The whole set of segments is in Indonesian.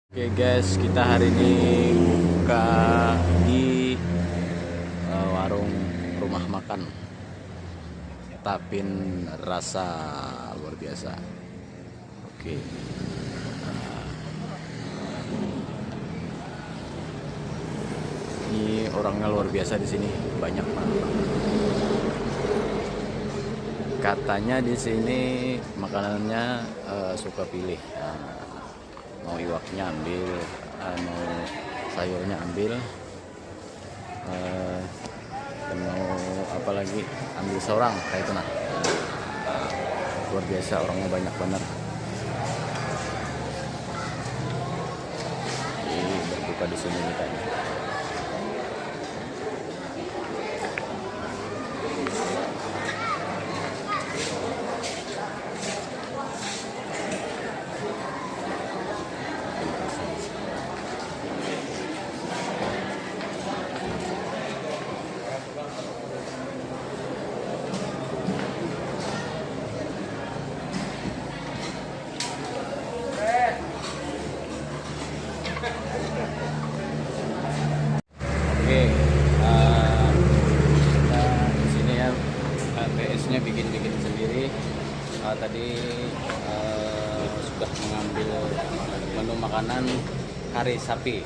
Oke guys, kita hari ini buka di warung rumah makan Tapin Rasa, luar biasa. Oke. Ini orangnya luar biasa di sini, banyak banget. Katanya di sini makanannya suka pilih. Mau iwaknya ambil, mau sayurnya ambil, dan mau apa lagi ambil seorang kayak itu. Luar biasa, orangnya banyak banget. Ini berbuka di sini kita. Oke, kita di sini ya, TS-nya bikin sendiri. Tadi sudah mengambil menu makanan kari sapi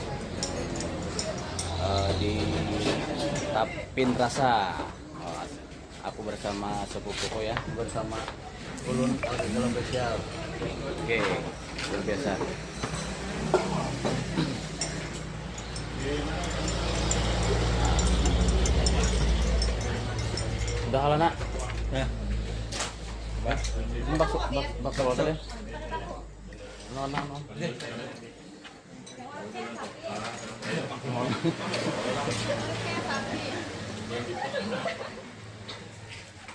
di Tapin Rasa. Aku bersama sepupuku ya, bersama Ulun Alkitab Spesial. Oke, luar biasa. Udah kalah nak? Ya. Ini bakso apa ya? No.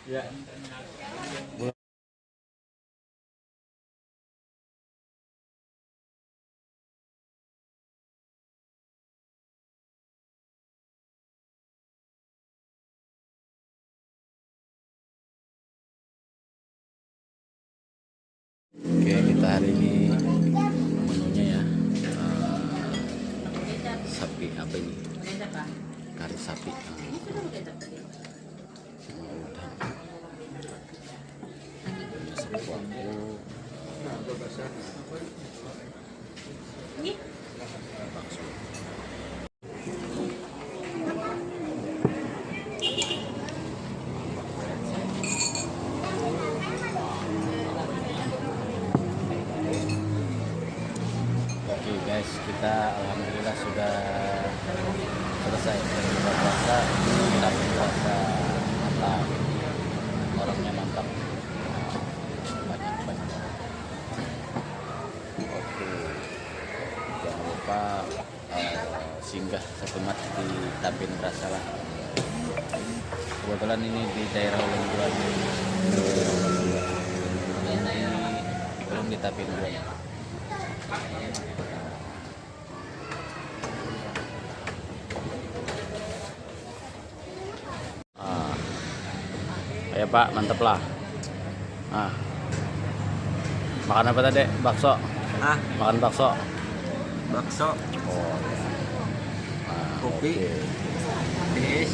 Ya. Oke, kita hari ini menunya ya, sapi apa ini? Kari sapi. Bakso. Oke guys, kita alhamdulillah sudah selesai berbuka puasa. Kita berpuasa mantap, orangnya mantap, banyak. Oke, jangan lupa singgah setempat di Tapin Rasa lah. Kebetulan ini di daerah Ulun Guan, ini belum di Tapin Guan. Ya Pak, mantep lah. Makan apa tadi? Bakso. Makan bakso. Bakso, Oh. kopi, Oke. bis.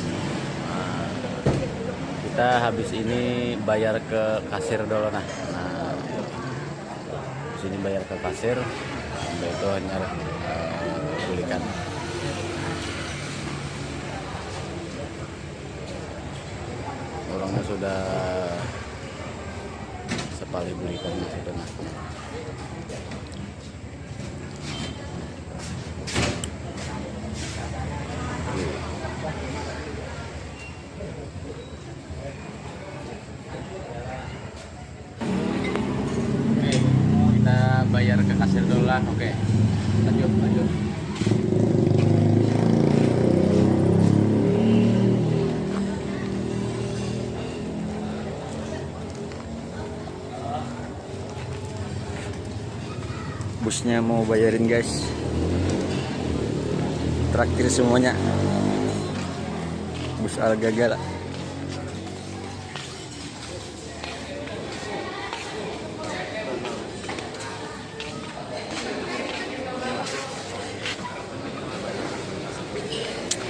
Kita habis ini bayar ke kasir dulu nah. Sini bayar ke kasir, sampai itu hanya belikan. Orangnya sudah sepali belikan sudah nah. Oke, kita bayar ke kasir dulu lah. Oke, lanjut. Busnya mau bayarin guys, traktir semuanya. Bus Al Gagal.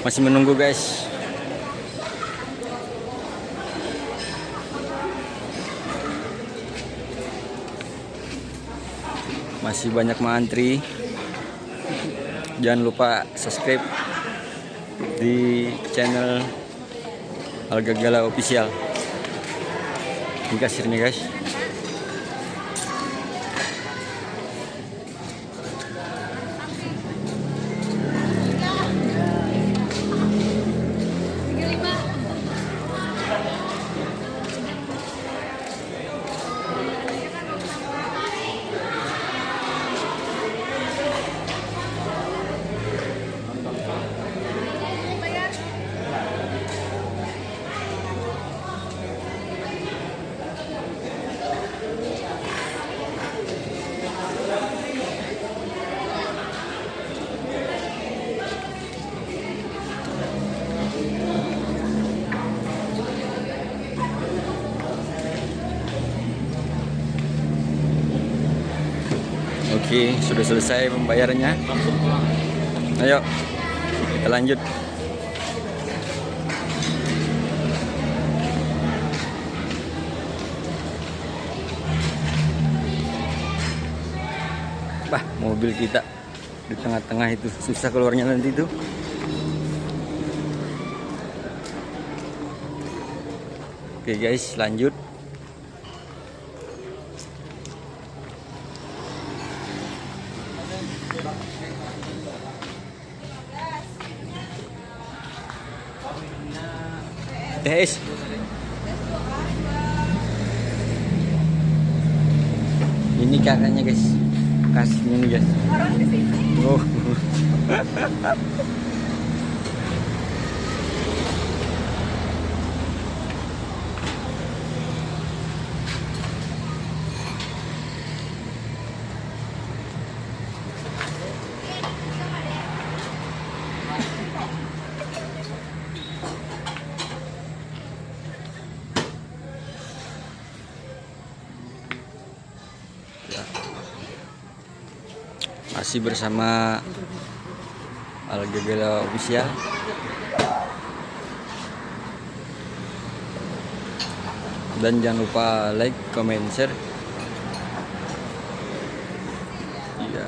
Masih menunggu guys. Masih banyak mantri. Jangan lupa subscribe di channel Algagala Official. Ini kasirnya guys. Oke, sudah selesai pembayarannya. Ayo, kita lanjut. Bah, mobil kita di tengah-tengah itu susah keluarnya nanti itu. Oke guys, lanjut. Guys, ini kakaknya guys, kasihnya nih guys. Oh. Masih bersama Algagala Official. Dan jangan lupa like, comment, share. Iya.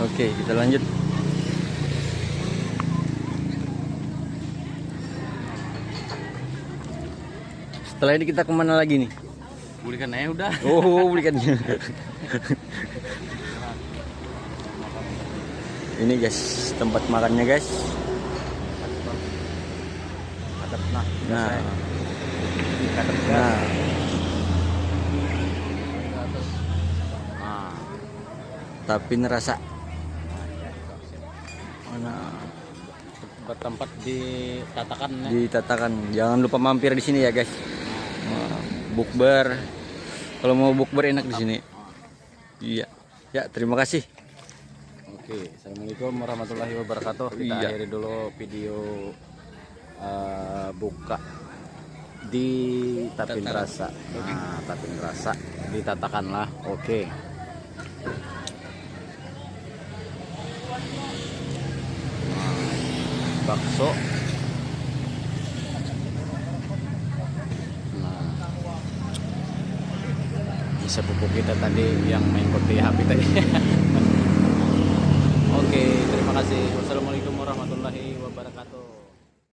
Oke, kita lanjut. Setelah ini kita kemana lagi nih? Belikan aja udah. Oh, belikannya. Ini guys, tempat makannya guys. Nah, nah. Tapi nerasa. Mana? Bertempat di Tatakan. Di Tatakan. Jangan lupa mampir di sini ya guys. Bukber. Kalau mau bukber enak di sini. Iya. Ya, terima kasih. Oke, assalamualaikum warahmatullahi wabarakatuh. Kita akhiri dulu video buka di Tapin Rasa. Nah, Tapin Rasa di Tatakan lah. Oke. Bakso. Sepupu kita tadi yang main kopi HP tadi. Oke, terima kasih. Wassalamualaikum warahmatullahi wabarakatuh.